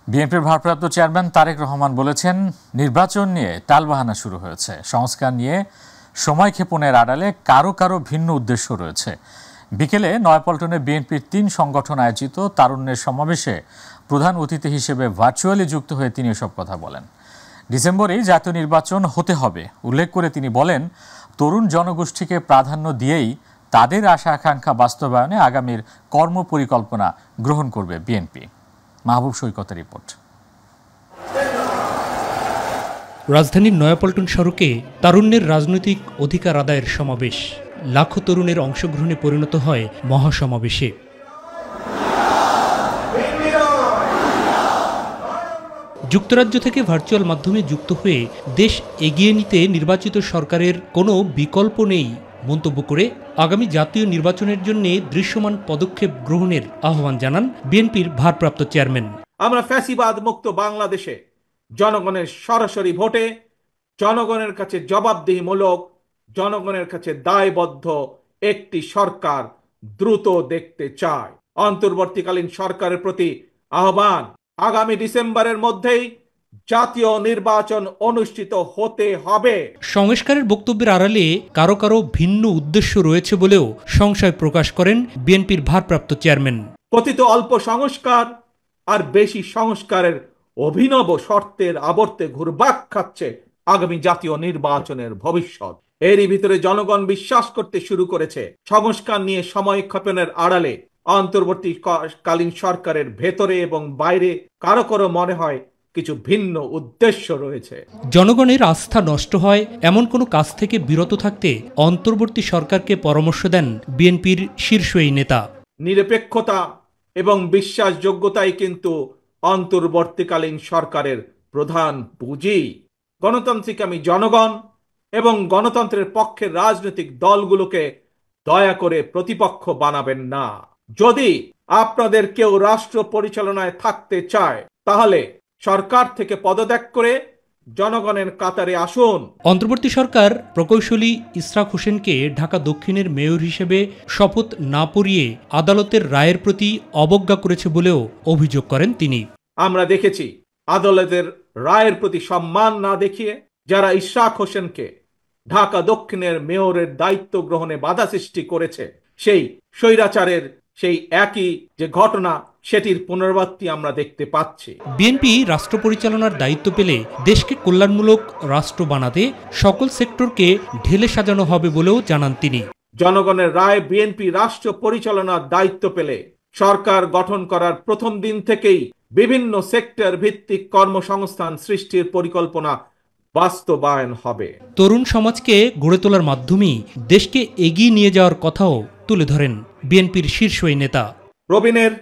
বিএনপির ভারপ্রাপ্ত চেয়ারম্যান তারেক রহমান বলেছেন, নির্বাচন নিয়ে টালবাহানা শুরু হয়েছে। সংস্কার নিয়ে সময় ক্ষেপণের আড়ালে কারো কারো ভিন্ন উদ্দেশ্য রয়েছে। বিকেলে নয়াপল্টনে বিএনপির ৩ সংগঠন আয়োজিত তারুণ্যের সমাবেশে প্রধান অতিথি হিসেবে ভার্চুয়ালি যুক্ত হয়ে তিনি এসব কথা বলেন। ডিসেম্বরেই জাতীয় নির্বাচন হতে হবে উল্লেখ করে তিনি বলেন, তরুণ জনগোষ্ঠীকে প্রাধান্য দিয়েই তাদের আশা আকাঙ্ক্ষা বাস্তবায়নে আগামীর কর্মপরিকল্পনা গ্রহণ করবে বিএনপি। মাহবুব সৈকতের রিপোর্ট। রাজধানীর নয়াপল্টন সড়কে তারুণ্যের রাজনৈতিক অধিকার আদায়ের সমাবেশ লাখো তরুণের অংশগ্রহণে পরিণত হয় মহাসমাবেশে। যুক্তরাজ্য থেকে ভার্চুয়াল মাধ্যমে যুক্ত হয়ে দেশ এগিয়ে নিতে নির্বাচিত সরকারের কোনো বিকল্প নেই মন্তব্য করে আগামী জাতীয় নির্বাচনের জন্য দৃশ্যমান পদক্ষেপ গ্রহণের আহ্বান জানান বিএনপির ভারপ্রাপ্ত চেয়ারম্যান। আমরা ফ্যাসিবাদ মুক্ত বাংলাদেশে জনগণের সরাসরি ভোটে, জনগণের কাছে জবাবদিহিমূলক, জনগণের কাছে দায়বদ্ধ একটি সরকার দ্রুত দেখতে চায়। অন্তর্বর্তীকালীন সরকারের প্রতি আহ্বান, আগামী ডিসেম্বরের মধ্যেই জাতীয় নির্বাচন অনুষ্ঠিত হতে হবে। সংস্কারের বক্তব্যের আড়ালে কারো কারো ভিন্ন উদ্দেশ্য রয়েছে বলেও সংশয় প্রকাশ করেন বিএনপির ভারপ্রাপ্ত চেয়ারম্যান। কথিত অল্প সংস্কার আর বেশি সংস্কারের অভিনব শর্তের আবর্তে ঘুরপাক খাচ্ছে আগামী জাতীয় নির্বাচনের ভবিষ্যৎ। এরই ভিতরে জনগণ বিশ্বাস করতে শুরু করেছে সংস্কার নিয়ে সময় ক্ষেপণের আড়ালে অন্তর্বর্তীকালীন সরকারের ভেতরে এবং বাইরে কারো কারো মনে হয় কিছু ভিন্ন উদ্দেশ্য রয়েছে। জনগণের আস্থা নষ্ট হয় এমন কোনো কাজ থেকে বিরত থাকতে অন্তর্বর্তী সরকারকে পরামর্শ দেন বিএনপির শীর্ষ এই নেতা। নিরপেক্ষতা এবং বিশ্বাসযোগ্যতাই কিন্তু অন্তর্বর্তীকালীন সরকারের প্রধান পুঁজি। গণতান্ত্রিকামী জনগণ এবং গণতন্ত্রের পক্ষের রাজনৈতিক দলগুলোকে দয়া করে প্রতিপক্ষ বানাবেন না। যদি আপনাদের কেউ রাষ্ট্র পরিচালনায় থাকতে চায় তাহলে সরকার থেকে পদত্যাগ করে জনগণের কাতারে আসুন। অন্তর্বর্তী সরকার প্রকৌশলী ইসরাক হোসেনকে ঢাকা দক্ষিণের মেয়র হিসেবে শপথ না পড়িয়ে আদালতের রায়ের প্রতি অবজ্ঞা করেছে বলেও অভিযোগ করেন তিনি। আমরা দেখেছি আদালতের রায়ের প্রতি সম্মান না দেখিয়ে যারা ইসরাক হোসেনকে ঢাকা দক্ষিণের মেয়রের দায়িত্ব গ্রহণে বাধা সৃষ্টি করেছে, সেই স্বৈরাচারের সেই একই যে ঘটনা সেটির পুনরাবৃত্তি আমরা দেখতে পাচ্ছি। বিএনপি রাষ্ট্র পরিচালনার দায়িত্ব পেলে দেশকে কল্যাণমূলক রাষ্ট্র বানাতে সকল সেক্টরকে ঢেলে সাজানো হবে বলেও জানান তিনি। জনগণের রায় বিএনপি রাষ্ট্র পরিচালনার দায়িত্ব পেলে সরকার গঠন করার প্রথম দিন থেকেই বিভিন্ন সেক্টর ভিত্তিক কর্মসংস্থান সৃষ্টির পরিকল্পনা বাস্তবায়ন হবে। তরুণ সমাজকে গড়ে তোলার মাধ্যমেই দেশকে এগিয়ে নিয়ে যাওয়ার কথাও তুলে ধরেন বিএনপির শীর্ষ এই নেতা। প্রবীণের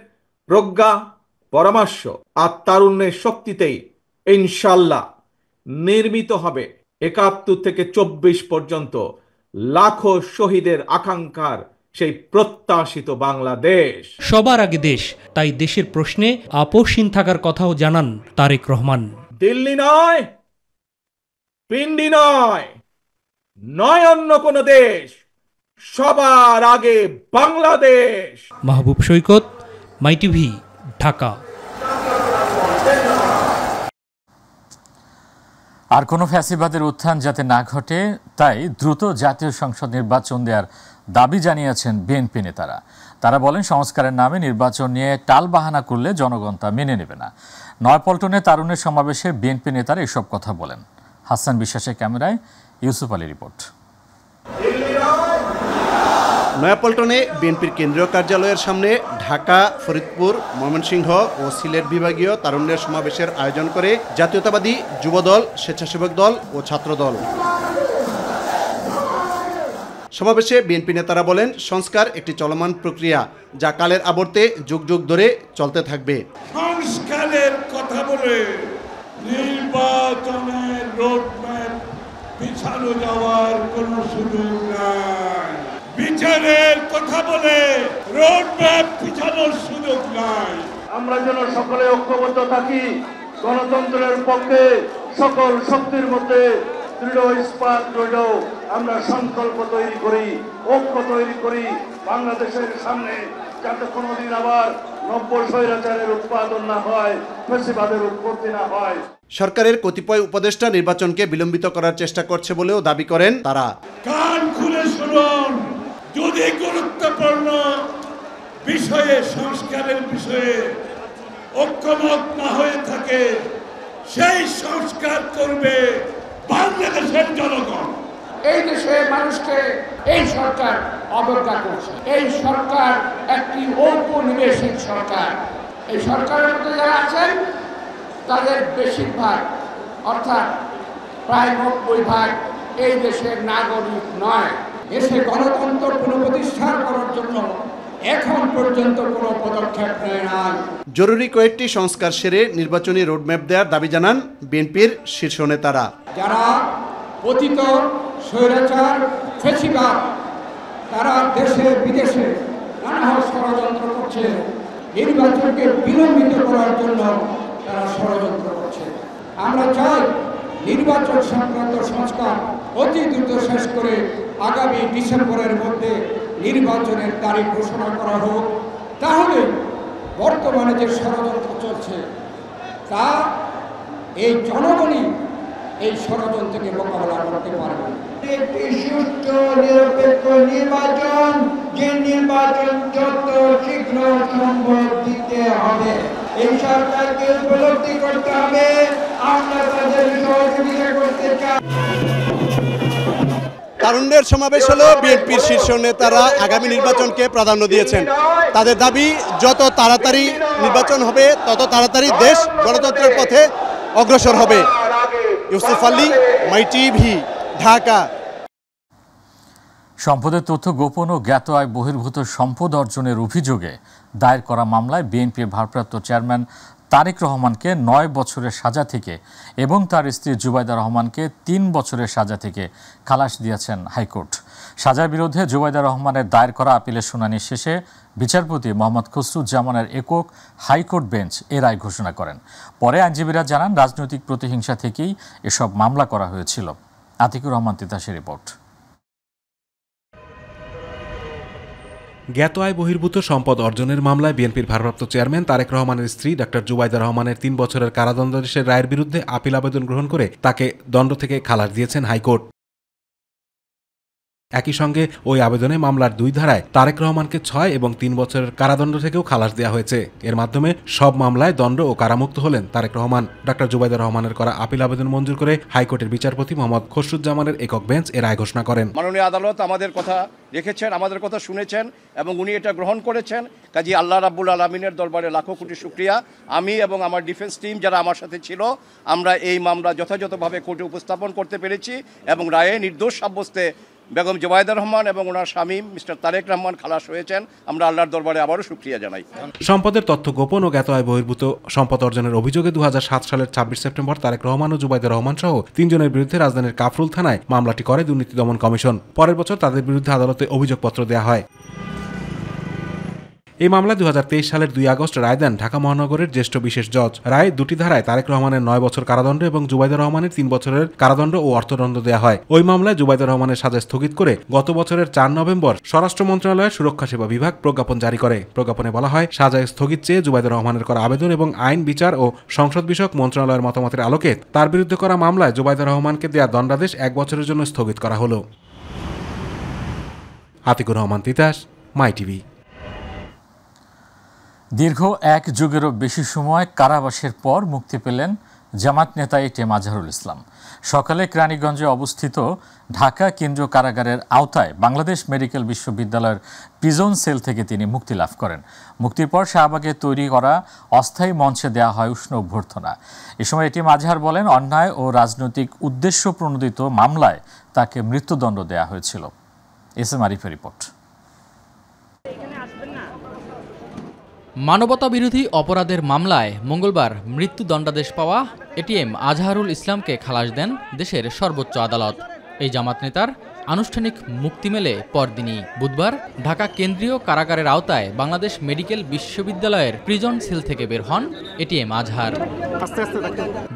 প্রজ্ঞা, পরামর্শ আর তারুণ্যের শক্তিতেই ইনশাল্লাহ নির্মিত হবে ৭১ থেকে ২৪ পর্যন্ত লাখো শহীদের আকাঙ্ক্ষার সেই প্রত্যাশিত বাংলাদেশ। সবার আগে দেশ, তাই দেশের প্রশ্নে আপোষহীন থাকার কথাও জানান তারেক রহমান। দিল্লি নয়, পিন্ডি নয়, নয় অন্য কোন দেশ, সবার আগে বাংলাদেশ। মাহবুব সৈকত, মাই টিভি, ঢাকা। আর কোনো ফ্যাসিবাদের উত্থান যাতে না ঘটে তাই দ্রুত জাতীয় সংসদ নির্বাচন দেওয়ার দাবি জানিয়েছেন বিএনপি নেতারা। তারা বলেন, সংস্কারের নামে নির্বাচন নিয়ে টালবাহানা করলে জনগণ তা মেনে নেবে না। নয়াপল্টনে তারুণ্যের সমাবেশে বিএনপি নেতারা এসব কথা বলেন। হাসান বিশ্বাসের ক্যামেরায় ইউসুফ আলী রিপোর্ট। নয়াপল্টনে বিএনপির কেন্দ্রীয় কার্যালয়ের সামনে ঢাকা, ফরিদপুর, ময়মনসিংহ ও সিলেট বিভাগীয় তারুণ্যের সমাবেশের আয়োজন করে জাতীয়তাবাদী যুবদল, স্বেচ্ছাসেবক দল ও ছাত্রদল। সমাবেশে বিএনপি নেতারা বলেন, সংস্কার একটি চলমান প্রক্রিয়া যা কালের আবর্তে যুগ যুগ ধরে চলতে থাকবে। সংস্কারের কথা বলে নির্বাচনের রোডম্যাপ পিছানো যাওয়ার কোনো সুযোগ নাই। বিচারের কথা বলে রোডম্যাপ পিছানোর সুযোগ নাই। আমরা যেন সকলে ঐক্যবদ্ধ থাকি, গণতন্ত্রের পক্ষে সকল শক্তির মধ্যে দৃঢ় ইস্পাত রইল। আমরা সংকল্প তৈরি করি, ঐক্য তৈরি করি, বাংলাদেশের সামনে যাতে কোনোদিন আবার নব্য স্বৈরাচারের উৎপাদন না হয়, ফ্যাসিবাদের উৎপত্তি না হয়। সরকারের কতিপয় উপদেষ্টা নির্বাচনকে বিলম্বিত করার চেষ্টা করছে বলেও দাবি করেন তারা। কান খুলে শুনুন, যদি গুরুত্বপূর্ণ বিষয়ে, সংস্কারের বিষয়ে ঐক্যমত না হয়ে থাকে, সেই সংস্কার করবে বাংলাদেশের জনগণ। এই দেশের মানুষকে এই সরকার অবজ্ঞা করছে। এই সরকার একটি ঔপনিবেশিক সরকার। এই সরকারের মধ্যে যারা আছেন তাদের বেশিরভাগ, অর্থাৎ প্রায় 90% এই দেশের নাগরিক নয়। দেশে গণতন্ত্র পুনঃপ্রতিষ্ঠা করার জন্য এখন পর্যন্ত কোনো পদক্ষেপ নেয় নাই। জরুরি কয়েকটি সংস্কার সেরে নির্বাচনী রোডম্যাপ দেওয়ার দাবি জানান বিএনপির শীর্ষ নেতারা। যারা পতিত স্বৈরাচার ফ্যাসিবাদ, তারা দেশে বিদেশে নানা ষড়যন্ত্র করছে, নির্বাচনকে বিলম্বিত করার জন্য তারা ষড়যন্ত্র করছে। আমরা চাই নির্বাচন সংক্রান্ত সংস্কার অতি দ্রুত শেষ করে আগামী ডিসেম্বরের মধ্যে নির্বাচনের তারিখ ঘোষণা করা হোক। তাহলে বর্তমানে যে ষড়যন্ত্র চলছে তা এই জনগণই এই ষড়যন্ত্রকে মোকাবেলা করতে পারবে। একটি সুষ্ঠু নিরপেক্ষ নির্বাচন, যে নির্বাচন যত শীঘ্র সম্ভব দিতে হবে। এই সরকারকে উপলব্ধি করতে হবে আমরা তাদের সহযোগিতা করতে চাই। তারুণ্যের সমাবেশ হলো বিএনপির শীর্ষ নেতারা আগামী নির্বাচনকে প্রাধান্য দিয়েছেন। তাদের দাবি যত তাড়াতাড়ি নির্বাচন হবে তত তাড়াতাড়ি দেশ গণতন্ত্রের পথে অগ্রসর হবে। ইউসুফ আলী, মাই টিভি, ঢাকা। সম্পদের তথ্য গোপন ও জ্ঞাত আয় বহির্ভূত সম্পদ অর্জনের অভিযোগে দায়ের করা মামলায় বিএনপির ভারপ্রাপ্ত চেয়ারম্যান তারেক রহমানকে 9 বছরের সাজা থেকে এবং তার স্ত্রী জুবাইদা রহমানকে 3 বছরের সাজা থেকে খালাস দিয়েছেন হাইকোর্ট। সাজার বিরুদ্ধে জুবাইদা রহমানের দায়ের করা আপিলের শুনানি শেষে বিচারপতি মোহাম্মদ খসরুজ্জামানের একক হাইকোর্ট বেঞ্চ এ রায় ঘোষণা করেন। পরে আইনজীবীরা জানান রাজনৈতিক প্রতিহিংসা থেকেই এসব মামলা করা হয়েছিল। আতিকুর রহমান তিতাসের রিপোর্ট। জ্ঞাত আয় বহির্ভূত সম্পদ অর্জনের মামলায় বিএনপির ভারপ্রাপ্ত চেয়ারম্যান তারেক রহমানের স্ত্রী ডাক্তার জুবাইদা রহমানের 3 বছরের কারাদণ্ডাদেশের রায়ের বিরুদ্ধে আপিল আবেদন গ্রহণ করে তাকে দণ্ড থেকে খালাস দিয়েছেন হাইকোর্ট। একই সঙ্গে ওই আবেদনে মামলার 2 ধারায় তারেক রহমানকে 6 এবং 3 বছরের কারাদণ্ড থেকেও খালাস দেওয়া হয়েছে। এর মাধ্যমে সব মামলায় দণ্ড ও কারামুক্ত হলেন তারেক রহমান। ডাক্তার জুবাইদা রহমানের করা আপিল আবেদন মঞ্জুর করে হাইকোর্টের বিচারপতি মোহাম্মদ খসরুজ্জামানের একক বেঞ্চ এর রায় ঘোষণা করেন। মাননীয় আদালত আমাদের কথা রেখেছেন, আমাদের কথা শুনেছেন এবং উনি এটা গ্রহণ করেছেন। কাজী আল্লাহ রাব্বুল আলামিনের দরবারে লাখো কোটি শুকরিয়া। আমি এবং আমার ডিফেন্স টিম যারা আমার সাথে ছিল, আমরা এই মামলা যথাযথভাবে কোর্টে উপস্থাপন করতে পেরেছি এবং রায়ে নির্দোষ সাব্যস্তে বেগম জুবাইদা রহমান এবং ওনার স্বামী মিস্টার তারেক রহমান খালাস হয়েছেন। আমরা আল্লাহর দরবারে আবারও শুকরিয়া জানাই। সম্পদের তথ্য গোপন ও জ্ঞাত আয় বহির্ভূত সম্পদ অর্জনের অভিযোগে 2007 সালের 26 সেপ্টেম্বর তারেক রহমান ও জুবাইদা রহমান সহ 3 জনের বিরুদ্ধে রাজধানীর কাফরুল থানায় মামলাটি করে দুর্নীতি দমন কমিশন। পরের বছর তাদের বিরুদ্ধে আদালতে অভিযোগপত্র দেওয়া হয়। এই মামলায় 2023 সালের 2 আগস্ট রায় দেন ঢাকা মহানগরের জ্যেষ্ঠ বিশেষ জজ। রায় 2টি ধারায় তারেক রহমানের 9 বছর কারাদণ্ড এবং জুবাইদা রহমানের 3 বছরের কারাদণ্ড ও অর্থদণ্ড দেওয়া হয়। ওই মামলায় জুবাইদা রহমানের সাজা স্থগিত করে গত বছরের 4 নভেম্বর স্বরাষ্ট্র মন্ত্রণালয়ের সুরক্ষা সেবা বিভাগ প্রজ্ঞাপন জারি করে। প্রজ্ঞাপনে বলা হয়, সাজা স্থগিত চেয়ে জুবাইদা রহমানের করা আবেদন এবং আইন, বিচার ও সংসদ বিষয়ক মন্ত্রণালয়ের মতামতের আলোকে তার বিরুদ্ধে করা মামলায় জুবাইদা রহমানকে দেয়া দণ্ডাদেশ 1 বছরের জন্য স্থগিত করা হলো। আতিকুর রহমান তিতাস, মাই টিভি। দীর্ঘ 1 যুগেরও বেশি সময় কারাবাসের পর মুক্তি পেলেন জামাত নেতা এটিএম আজহারুল ইসলাম। সকালে কেরানীগঞ্জে অবস্থিত ঢাকা কেন্দ্রীয় কারাগারের আওতায় বাংলাদেশ মেডিকেল বিশ্ববিদ্যালয়ের প্রিজন সেল থেকে তিনি মুক্তি লাভ করেন। মুক্তির পর শাহবাগে তৈরি করা অস্থায়ী মঞ্চে দেওয়া হয় উষ্ণ অভ্যর্থনা। এ সময় এটিএম আজহার বলেন, অন্যায় ও রাজনৈতিক উদ্দেশ্য প্রণোদিত মামলায় তাকে মৃত্যুদণ্ড দেওয়া হয়েছিল। এস এম আরিফের রিপোর্ট। মানবতা বিরোধী অপরাধের মামলায় মঙ্গলবার মৃত্যুদণ্ডাদেশ পাওয়া এটিএম আজহারুল ইসলামকে খালাস দেন দেশের সর্বোচ্চ আদালত। এই জামাত নেতার আনুষ্ঠানিক মুক্তি মেলে পরদিনই বুধবার ঢাকা কেন্দ্রীয় কারাগারের আওতায় বাংলাদেশ মেডিকেল বিশ্ববিদ্যালয়ের প্রিজন সেল থেকে বের হন এটিএম আজহার।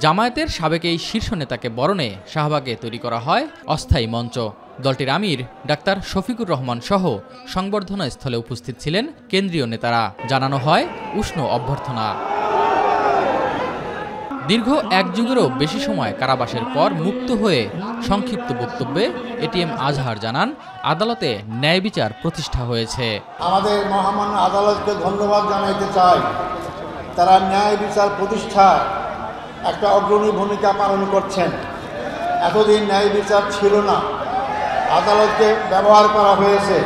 জামায়াতের সাবেক এই শীর্ষ নেতাকে বরণে শাহবাগে তৈরি করা হয় অস্থায়ী মঞ্চ। দলটির আমির ডাক্তার শফিকুর রহমান সহ সংবর্ধনা স্থলে উপস্থিত ছিলেন কেন্দ্রীয় নেতারা। জানানো হয় উষ্ণ অভ্যর্থনা। দীর্ঘ এক যুগেরও বেশি সময় কারাবাসের পর মুক্ত হয়ে সংক্ষিপ্ত বক্তব্যে এটিএম আজহার জানান, আদালতে ন্যায় বিচার প্রতিষ্ঠা হয়েছে। আমাদের মহামান্য আদালতকে ধন্যবাদ জানাইতে চাই, তারা ন্যায় বিচার প্রতিষ্ঠায় একটা অগ্রণী ভূমিকা পালন করছেন। এতদিন ন্যায় বিচার ছিল না, আদালতকে ব্যবহার করা হয়েছে।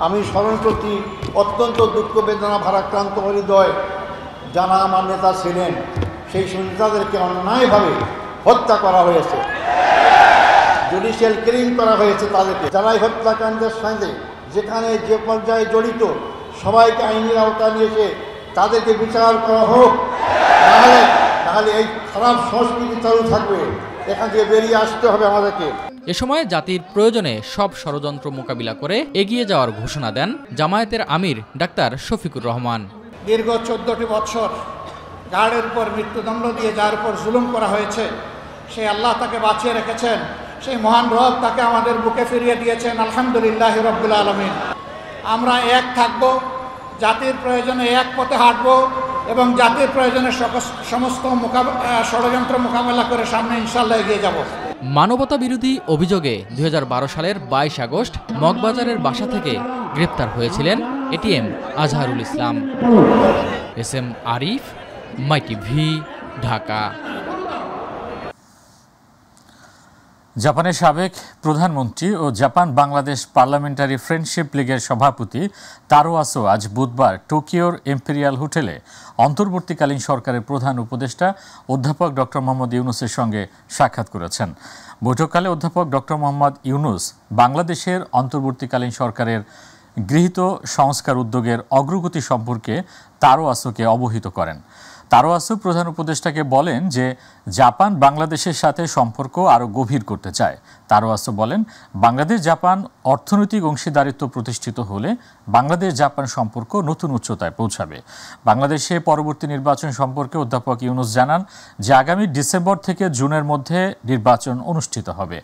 আমি স্মরণ করছি, অত্যন্ত দুঃখ বেদনা ভারাক্রান্ত হৃদয় যারা আমার নেতা ছিলেন, সেই নেতাদেরকে অন্যায়ভাবে হত্যা করা হয়েছে, জুডিশিয়াল কিলিং করা হয়েছে তাদেরকে। যারাই হত্যাকাণ্ডের সঙ্গে যেখানে যে পর্যায়ে জড়িত সবাইকে আইনের আওতায় নিয়ে এসে তাদেরকে বিচার করা হোক, নাহলে এই খারাপ সংস্কৃতি চালু থাকবে। এখান থেকে বেরিয়ে আসতে হবে আমাদেরকে। এ সময় জাতির প্রয়োজনে সব ষড়যন্ত্র মোকাবিলা করে এগিয়ে যাওয়ার ঘোষণা দেন জামায়াতের আমির ডাক্তার শফিকুর রহমান। দীর্ঘ 14টি বৎসর গার্ডের উপর মৃত্যুদণ্ড দিয়ে যার উপর জুলুম করা হয়েছে, সেই আল্লাহ তাকে বাঁচিয়ে রেখেছেন, সেই মহান রব তাকে আমাদের বুকে ফিরিয়ে দিয়েছেন। আলহামদুলিল্লাহ রাব্বুল আলামিন। আমরা এক থাকব, জাতির প্রয়োজনে এক পথে হাঁটব এবং জাতির প্রয়োজনে সমস্ত ষড়যন্ত্র মোকাবেলা করে সামনে ইনশাআল্লাহ এগিয়ে যাব। মানবতা বিরোধী অভিযোগে 2012 সালের 22 আগস্ট মগবাজারের বাসা থেকে গ্রেপ্তার হয়েছিলেন এটিএম আজহারুল ইসলাম। এসএম আরিফ, মাই টিভি, ঢাকা। জাপানের সাবেক প্রধানমন্ত্রী ও জাপান বাংলাদেশ পার্লামেন্টারি ফ্রেন্ডশিপ লীগের সভাপতি তারো আসো আজ বুধবার টোকিওর ইম্পেরিয়াল হোটেলে অন্তর্বর্তীকালীন সরকারের প্রধান উপদেষ্টা অধ্যাপক ডক্টর মোহাম্মদ ইউনুসের সঙ্গে সাক্ষাৎ করেছেন। বৈঠককালে অধ্যাপক ডক্টর মোহাম্মদ ইউনুস বাংলাদেশের অন্তর্বর্তীকালীন সরকারের গৃহীত সংস্কার উদ্যোগের অগ্রগতি সম্পর্কে তারো আসোকে অবহিত করেন। তারো আসো প্রধান উপদেষ্টাকে বলেন যে জাপান বাংলাদেশের সাথে সম্পর্ক আরও গভীর করতে চায়। তারো আসো বলেন, বাংলাদেশ জাপান অর্থনৈতিক অংশীদারিত্ব প্রতিষ্ঠিত হলে বাংলাদেশ জাপান সম্পর্ক নতুন উচ্চতায় পৌঁছাবে। বাংলাদেশে পরবর্তী নির্বাচন সম্পর্কে অধ্যাপক ইউনুস জানান যে আগামী ডিসেম্বর থেকে জুনের মধ্যে নির্বাচন অনুষ্ঠিত হবে।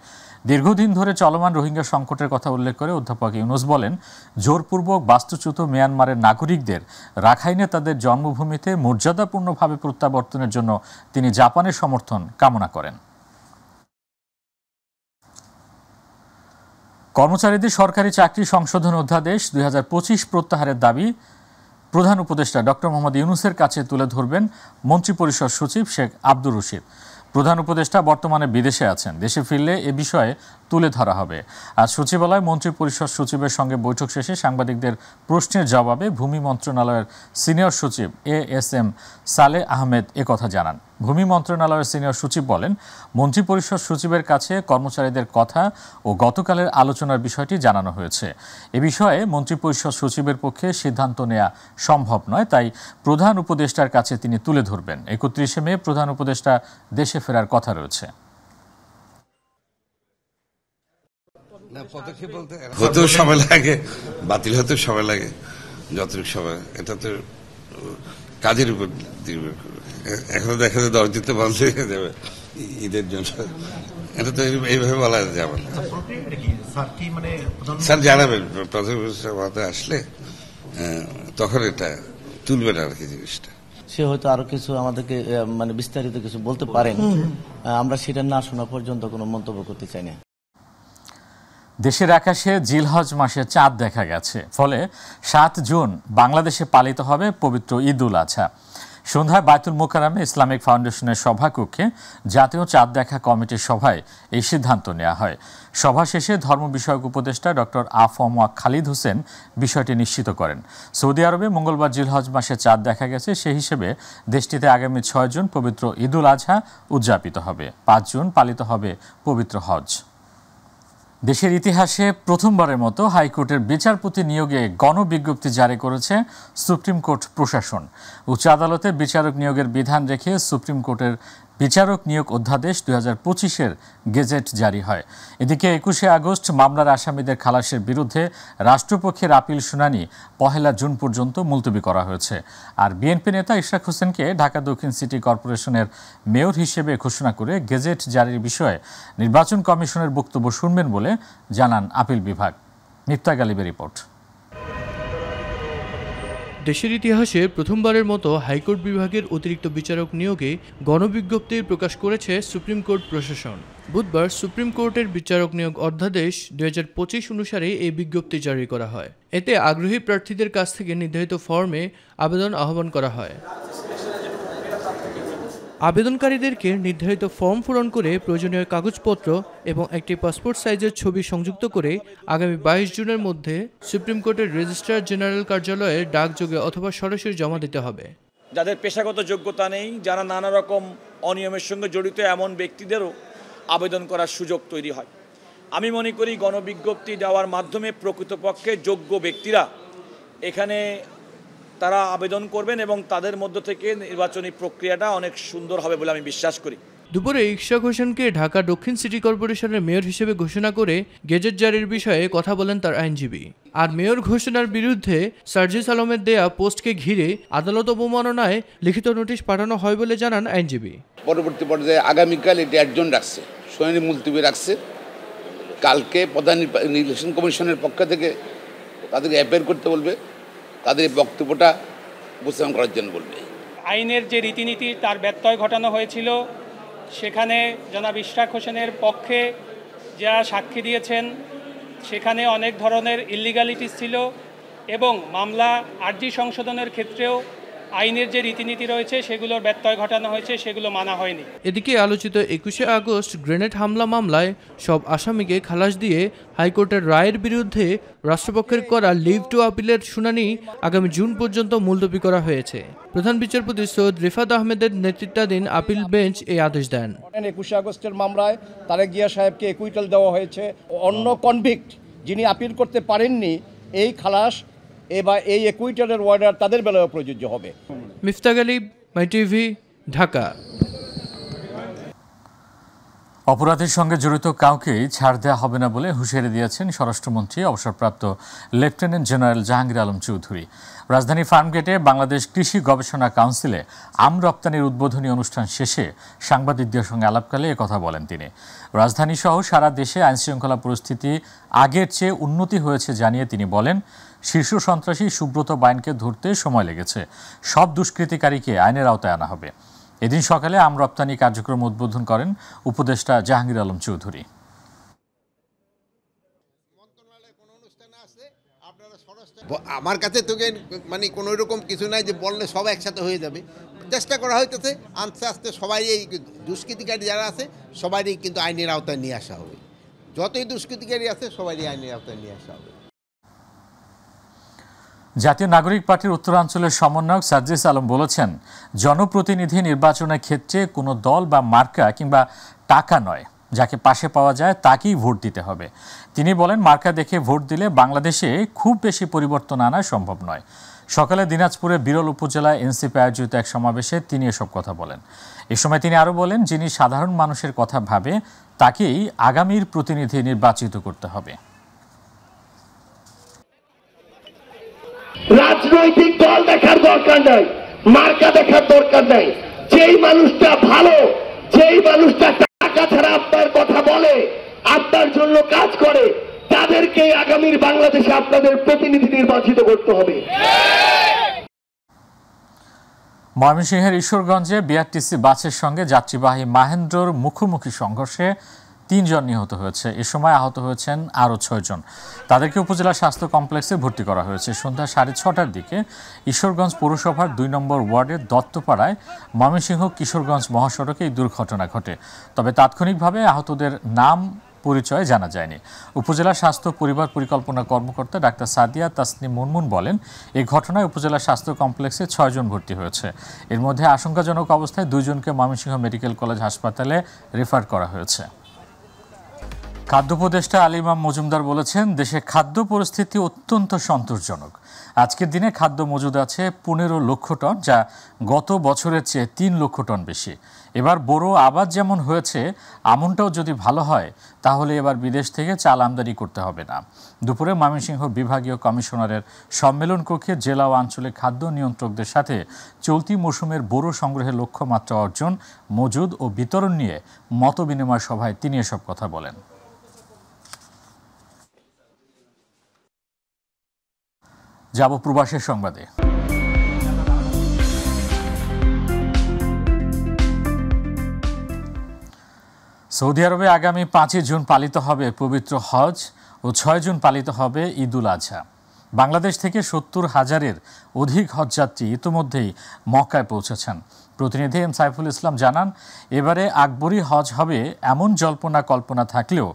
দীর্ঘদিন ধরে চলমান রোহিঙ্গা সংকটের কথা উল্লেখ করে অধ্যাপক ইউনুস বলেন, জোরপূর্বক বাস্তুচ্যুত মিয়ানমারের নাগরিকদের রাখাইনে তাদের জন্মভূমিতে মর্যাদাপূর্ণভাবে প্রত্যাবর্তনের জন্য তিনি জাপানের সমর্থন কামনা করেন। কর্মচারীদের সরকারি চাকরি সংশোধন অধ্যাদেশ 2025 প্রত্যাহারের দাবি প্রধান উপদেষ্টা ডক্টর মোহাম্মদ ইউনুসের কাছে তুলে ধরবেন মন্ত্রিপরিষদ সচিব শেখ আব্দুর রশিদ। প্রধান উপদেষ্টা বর্তমানে বিদেশে আছেন, দেশে ফিরলে এ বিষয়ে তুলে ধরা হবে। আজ সচিবালয়ে মন্ত্রিপরিষদ সচিবের সঙ্গে বৈঠক শেষে সাংবাদিকদের প্রশ্নের জবাবে ভূমি মন্ত্রণালয়ের সিনিয়র সচিব এএসএম সালেহ আহমেদ একথা জানান। ভূমি মন্ত্রণালয়ের সিনিয়র সচিব বলেন, মন্ত্রিপরিষদ সচিবের কাছে কর্মচারীদের কথা ও গতকালের আলোচনার বিষয়টি জানানো হয়েছে। এ বিষয়ে মন্ত্রিপরিষদ সচিবের পক্ষে সিদ্ধান্ত নেওয়া সম্ভব নয়, তাই প্রধান উপদেষ্টার কাছে তিনি তুলে ধরবেন। 31শে মে প্রধান উপদেষ্টা দেশে ফেরার কথা রয়েছে। হতেও সময় লাগে, বাতিল হতেও সময় লাগে, যতটুকু সময়, এটা তো কাজের উপর নির্ভর করে। এখন দেখা যায় 10 দিন তো বন্ধ হয়ে যাবে ঈদের জন্য, এটা তো এইভাবে বলা যাবে না। স্যার জানাবেন প্রধান উপদেষ্টা আসলে, তখন এটা তুলবেন আর কি জিনিসটা। সে হয়তো আরো কিছু আমাদেরকে মানে বিস্তারিত কিছু বলতে পারেন, আমরা সেটা না শোনা পর্যন্ত কোনো মন্তব্য করতে চাই না। দেশের আকাশে জিলহজ মাসে চাঁদ দেখা গেছে, ফলে 7 জুন বাংলাদেশে পালিত হবে পবিত্র ঈদ উল আজহা। সন্ধ্যায় বায়তুল মোকাররমে ইসলামিক ফাউন্ডেশনের সভাকক্ষে জাতীয় চাঁদ দেখা কমিটির সভায় এই সিদ্ধান্ত নেওয়া হয়। সভা শেষে ধর্ম বিষয়ক উপদেষ্টা ডক্টর আফম খালিদ হোসেন বিষয়টি নিশ্চিত করেন। সৌদি আরবে মঙ্গলবার জিলহজ মাসে চাঁদ দেখা গেছে, সেই হিসেবে দেশটিতে আগামী 6 জুন পবিত্র ঈদ উল আজহা উদযাপিত হবে। 5 জুন পালিত হবে পবিত্র হজ। দেশের ইতিহাসে প্রথমবারের মতো হাইকোর্টের বিচারপতি নিয়োগে গণবিজ্ঞপ্তি জারি করেছে সুপ্রিম কোর্ট প্রশাসন। উচ্চ আদালতে বিচারক নিয়োগের বিধান রেখে সুপ্রিম কোর্টের বিচারক নিয়োগ অধ্যাদেশ 2025-এর গেজেট জারি হয়। এদিকে 21শে আগস্ট মামলার আসামিদের খালাসের বিরুদ্ধে রাষ্ট্রপক্ষের আপিল শুনানি 1 জুন পর্যন্ত মুলতবি করা হয়েছে। আর বিএনপি নেতা ইশরাক হোসেনকে ঢাকা দক্ষিণ সিটি কর্পোরেশনের মেয়র হিসেবে ঘোষণা করে গেজেট জারির বিষয়ে নির্বাচন কমিশনের বক্তব্য শুনবেন বলে জানান আপিল বিভাগ। মিফতা গালিবের রিপোর্ট। দেশের ইতিহাসে প্রথমবারের মতো হাইকোর্ট বিভাগের অতিরিক্ত বিচারক নিয়োগে গণবিজ্ঞপ্তি প্রকাশ করেছে সুপ্রিম কোর্ট প্রশাসন। বুধবার সুপ্রিম কোর্টের বিচারক নিয়োগ অধ্যাদেশ 2025 অনুসারে এই বিজ্ঞপ্তি জারি করা হয়। এতে আগ্রহী প্রার্থীদের কাছ থেকে নির্ধারিত ফর্মে আবেদন আহ্বান করা হয়। আবেদনকারীদেরকে নির্ধারিত ফর্ম পূরণ করে প্রয়োজনীয় কাগজপত্র এবং একটি পাসপোর্ট সাইজের ছবি সংযুক্ত করে আগামী 22 জুনের মধ্যে সুপ্রিম কোর্টের রেজিস্ট্রার জেনারেল কার্যালয়ে ডাকযোগে অথবা সরাসরি জমা দিতে হবে। যাদের পেশাগত যোগ্যতা নেই, যারা নানা রকম অনিয়মের সঙ্গে জড়িত, এমন ব্যক্তিদেরও আবেদন করার সুযোগ তৈরি হয়। আমি মনে করি গণবিজ্ঞপ্তি দেওয়ার মাধ্যমে প্রকৃতপক্ষে যোগ্য ব্যক্তিরা এখানে তারা আবেদন করবেন এবং তাদের মধ্য থেকে নির্বাচনী প্রক্রিয়াটা অনেক সুন্দর হবে বলে আমি বিশ্বাস করি। দুপুরে ইশরাক হোসেনকে ঢাকা দক্ষিণ সিটি কর্পোরেশনের মেয়র হিসেবে ঘোষণা করে গেজেট জারির বিষয়ে কথা বলেন তার আইনজীবী। আর মেয়র ঘোষণার বিরুদ্ধে সার্জিস আলমের দেয়া পোস্টকে ঘিরে আদালত অবমাননায় লিখিত নোটিশ পাঠানো হয় বলে জানান আইনজীবী। পরবর্তী পর্যায়ে আগামীকাল এটি 1 জন রাখছে, শুনানি মুলতবি রাখছে। কালকে প্রধান নির্বাচন কমিশনের পক্ষ থেকে তাদেরকে অ্যাপেয়ার করতে বলবে, তাদের বক্তব্যটা উপস্থাপন করার জন্য বলবে। আইনের যে রীতিনীতি তার ব্যত্যয় ঘটানো হয়েছিল, সেখানে জনাব ইশরাক হোসেনের পক্ষে যারা সাক্ষী দিয়েছেন সেখানে অনেক ধরনের ইলিগালিটিস ছিল এবং মামলা আর্জি সংশোধনের ক্ষেত্রেও আইনের যে রীতিনীতি রয়েছে সেগুলোর ব্যত্যয় ঘটানো হয়েছে, সেগুলো মানা হয়নি। এদিকে আলোচিত 21শে আগস্ট গ্রেনেড হামলা মামলায় সব আসামিকে খালাস দিয়ে হাইকোর্টের রায়ের বিরুদ্ধে রাষ্ট্রপক্ষের করা লিভ টু আপিলের শুনানি আগামী জুন পর্যন্ত মুলতবি করা হয়েছে। প্রধান বিচারপতি সৈয়দ রিফাত আহমেদের নেতৃত্বাধীন আপিল বেঞ্চ এই আদেশ দেন। 21শে আগস্টের মামলায় তারেক জিয়া সাহেবকে একুইটাল দেওয়া হয়েছে। অন্য কনভিক্ট যিনি আপিল করতে পারেননি, এই খালাস বা এই একুইটালের অর্ডার তাদের বেলায় প্রযোজ্য হবে। মিফতা গালিব, মাই টিভি, ঢাকা। অপরাধের সঙ্গে জড়িত কাউকেই ছাড় দেওয়া হবে না বলে হুঁশিয়ারি দিয়েছেন স্বরাষ্ট্রমন্ত্রী অবসরপ্রাপ্ত লেফটেন্যান্ট জেনারেল জাহাঙ্গীর আলম চৌধুরী। রাজধানী ফার্মগেটে বাংলাদেশ কৃষি গবেষণা কাউন্সিলে আম রপ্তানির উদ্বোধনী অনুষ্ঠান শেষে সাংবাদিকদের সঙ্গে আলাপকালে একথা বলেন তিনি। রাজধানী সহ সারা দেশে আইনশৃঙ্খলা পরিস্থিতি আগের চেয়ে উন্নতি হয়েছে জানিয়ে তিনি বলেন, শীর্ষ সন্ত্রাসী সুব্রত বাইনকে ধরতে সময় লেগেছে, সব দুষ্কৃতিকারীকে আইনের আওতায় আনা হবে। এদিন সকালে আম রপ্তানি কার্যক্রম উদ্বোধন করেন উপদেষ্টা জাহাঙ্গীর আলম চৌধুরী। আমার কাছে তোকে মানে কোনো রকম কিছু নাই যে বললে সব একসাথে হয়ে যাবে। চেষ্টা করা হইতেছে আস্তে আস্তে সবাই এই দুষ্কৃতিকারী যারা আছে সবারই কিন্তু আইনের আওতায় নিয়ে আসা হবে। যতই দুষ্কৃতিকারী আছে সবারই আইনের আওতায় নিয়ে আসা হবে। জাতীয় নাগরিক পার্টির উত্তরাঞ্চলের সমন্বয়ক সার্জিস আলম বলেছেন, জনপ্রতিনিধি নির্বাচনের ক্ষেত্রে কোনো দল বা মার্কা কিংবা টাকা নয়, যাকে পাশে পাওয়া যায় তাকেই ভোট দিতে হবে। তিনি বলেন, মার্কা দেখে ভোট দিলে বাংলাদেশে খুব বেশি পরিবর্তন আনা সম্ভব নয়। সকালে দিনাজপুরে বিরল উপজেলায় এনসিপি আয়োজিত এক সমাবেশে তিনি এসব কথা বলেন। এ সময় তিনি আরও বলেন, যিনি সাধারণ মানুষের কথা ভাবে তাকেই আগামীর প্রতিনিধি নির্বাচিত করতে হবে। রাজনৈতিক দল দেখার দরকার নাই, মার্কা দেখার দরকার নাই। যেই মানুষটা ভালো, যেই মানুষটা টাকা ছাড়া আপনার কথা বলে, আপনার জন্য কাজ করে, তাদেরকে আগামীর বাংলাদেশে আপনাদের প্রতিনিধি নির্বাচিত করতে হবে। ময়মনসিংহের ঈশ্বরগঞ্জে বিআরটিসি বাসের সঙ্গে যাত্রীবাহী মাহেন্দ্রর মুখোমুখি সংঘর্ষে 3 জন নিহত হয়েছে। এ সময় আহত হয়েছেন আরও 6 জন। তাদেরকে উপজেলা স্বাস্থ্য কমপ্লেক্সে ভর্তি করা হয়েছে। সন্ধ্যা 6:30টার দিকে ঈশ্বরগঞ্জ পৌরসভার 2 নম্বর ওয়ার্ডের দত্তপাড়ায় ময়মনসিংহ কিশোরগঞ্জ মহাসড়কে এই দুর্ঘটনা ঘটে। তবে তাৎক্ষণিকভাবে আহতদের নাম পরিচয় জানা যায়নি। উপজেলা স্বাস্থ্য পরিবার পরিকল্পনা কর্মকর্তা ডাক্তার সাদিয়া তাসনিম মুনমুন বলেন, এই ঘটনায় উপজেলা স্বাস্থ্য কমপ্লেক্সে 6 জন ভর্তি হয়েছে। এর মধ্যে আশঙ্কাজনক অবস্থায় 2 জনকে ময়মনসিংহ মেডিকেল কলেজ হাসপাতালে রেফার করা হয়েছে। খাদ্য উপদেষ্টা আলী ইমাম মজুমদার বলেছেন, দেশে খাদ্য পরিস্থিতি অত্যন্ত সন্তোষজনক। আজকের দিনে খাদ্য মজুদ আছে 15 লক্ষ টন, যা গত বছরের চেয়ে 3 লক্ষ টন বেশি। এবার বোরো আবাদ যেমন হয়েছে আমনটাও যদি ভালো হয় তাহলে এবার বিদেশ থেকে চাল আমদানি করতে হবে না। দুপুরে ময়মনসিংহ বিভাগীয় কমিশনারের সম্মেলন কক্ষে জেলা ও আঞ্চলিক খাদ্য নিয়ন্ত্রকদের সাথে চলতি মৌসুমের বোরো সংগ্রহের লক্ষ্যমাত্রা অর্জন, মজুদ ও বিতরণ নিয়ে মতবিনিময় সভায় তিনি এসব কথা বলেন। যাব প্রবাসের সংবাদে। সৌদি আরবে আগামী 5 জুন পালিত হবে পবিত্র হজ ও 6 জুন পালিত হবে ঈদুল আজহা। বাংলাদেশ থেকে 70,000-এর অধিক হজযাত্রী ইতিমধ্যেই মক্কায় পৌঁছেছেন। প্রতিনিধি এম সাইফুল ইসলাম জানান, এবারে আকবরী হজ হবে এমন জল্পনা কল্পনা থাকলেও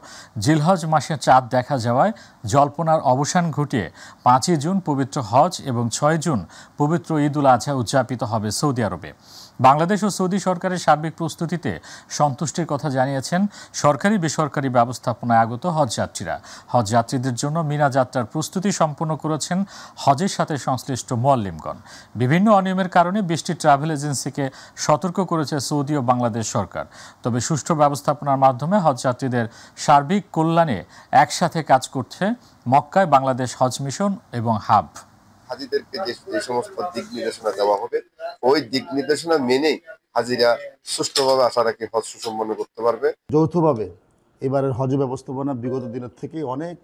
জিলহজ মাসে চাঁদ দেখা যাওয়ায় জল্পনার অবসান ঘটিয়ে 5 জুন পবিত্র হজ এবং 6 জুন পবিত্র ঈদুল আজহা উদযাপিত হবে সৌদি আরবে। বাংলাদেশ ও সৌদি সরকারের সার্বিক প্রস্তুতিতে সন্তুষ্টির কথা জানিয়েছেন সরকারি বেসরকারি ব্যবস্থাপনায় আগত হজযাত্রীরা। হজযাত্রীদের জন্য মিনা যাত্রার প্রস্তুতি সম্পন্ন করেছেন হজের সাথে সংশ্লিষ্ট মুআল্লিমগণ। বিভিন্ন অনিয়মের কারণে 20টি ট্রাভেল এজেন্সিকে সতর্ক করেছে সৌদি ও বাংলাদেশ সরকার। তবে সুষ্ঠু ব্যবস্থাপনার মাধ্যমে হজযাত্রীদের সার্বিক কল্যাণে একসাথে কাজ করছে মক্কায় বাংলাদেশ হজ মিশন এবং হাব। হাজিদেরকে যে সমস্ত দিক নির্দেশনা দেওয়া হবে ওই দিক নির্দেশনা মেনেই হাজিরা সুষ্ঠুভাবে আশা রাখি হজ সুসম্পন্ন করতে পারবে। যৌথভাবে এবারের হজ ব্যবস্থাপনা বিগত দিনের থেকে অনেক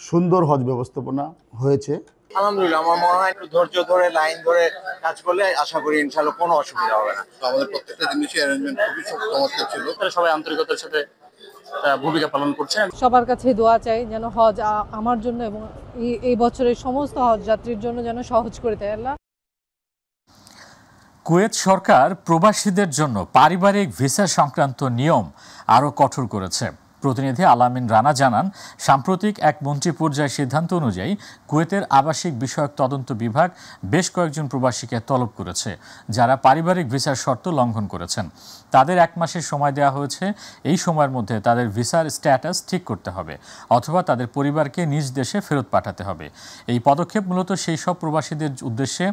সুন্দর হজ ব্যবস্থাপনা হয়েছে। আলহামদুলিল্লাহ, আমার মনে হয় একটু ধৈর্য ধরে লাইন ধরে কাজ করলে আশা করি ইনশাআল্লাহ কোনো অসুবিধা হবে না। আমাদের প্রত্যেকটা জিনিসের অ্যারেঞ্জমেন্ট খুবই চমৎকার ছিল। সবাই আন্তরিকতার সাথে ভূমিকা পালন করছেন। সবার কাছে দোয়া চাই যেন হজ আমার জন্য এবং এই বছরের সমস্ত হজ যাত্রীর জন্য যেন সহজ করে দেয় আল্লাহ। কুয়েত সরকার প্রবাসীদের জন্য পারিবারিক ভিসা সংক্রান্ত নিয়ম আরও কঠোর করেছে। প্রতিনিধি আলামিন রানা জানান, সাম্প্রতিক এক মন্ত্রী পর্যায়ের সিদ্ধান্ত অনুযায়ী কুয়েতের আবাসিক বিষয়ক তদন্ত বিভাগ বেশ কয়েকজন প্রবাসীকে তলব করেছে, যারা পারিবারিক ভিসার শর্ত লঙ্ঘন করেছেন। তাদের 1 মাসের সময় দেওয়া হয়েছে। এই সময়ের মধ্যে তাদের ভিসার স্ট্যাটাস ঠিক করতে হবে অথবা তাদের পরিবারকে নিজ দেশে ফেরত পাঠাতে হবে। এই পদক্ষেপ মূলত সেই সব প্রবাসীদের উদ্দেশ্যে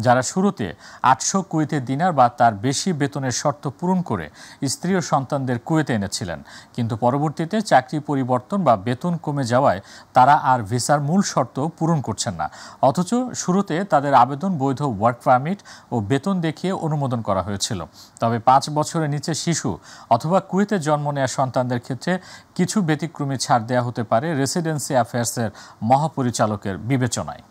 যারা শুরুতে 800 কুয়েতের দিনার বা তার বেশি বেতনের শর্ত পূরণ করে স্ত্রী ও সন্তানদের কুয়েতে এনেছিলেন, কিন্তু পরবর্তীতে চাকরি পরিবর্তন বা বেতন কমে যাওয়ায় তারা আর ভিসার মূল শর্ত পূরণ করছেন না, অথচ শুরুতে তাদের আবেদন বৈধ ওয়ার্ক পারমিট ও বেতন দেখিয়ে অনুমোদন করা হয়েছিল। তবে 5 বছরের নিচে শিশু অথবা কুয়েতে জন্ম নেওয়া সন্তানদের ক্ষেত্রে কিছু ব্যতিক্রমী ছাড় দেওয়া হতে পারে রেসিডেন্সি অ্যাফেয়ার্সের মহাপরিচালকের বিবেচনায়।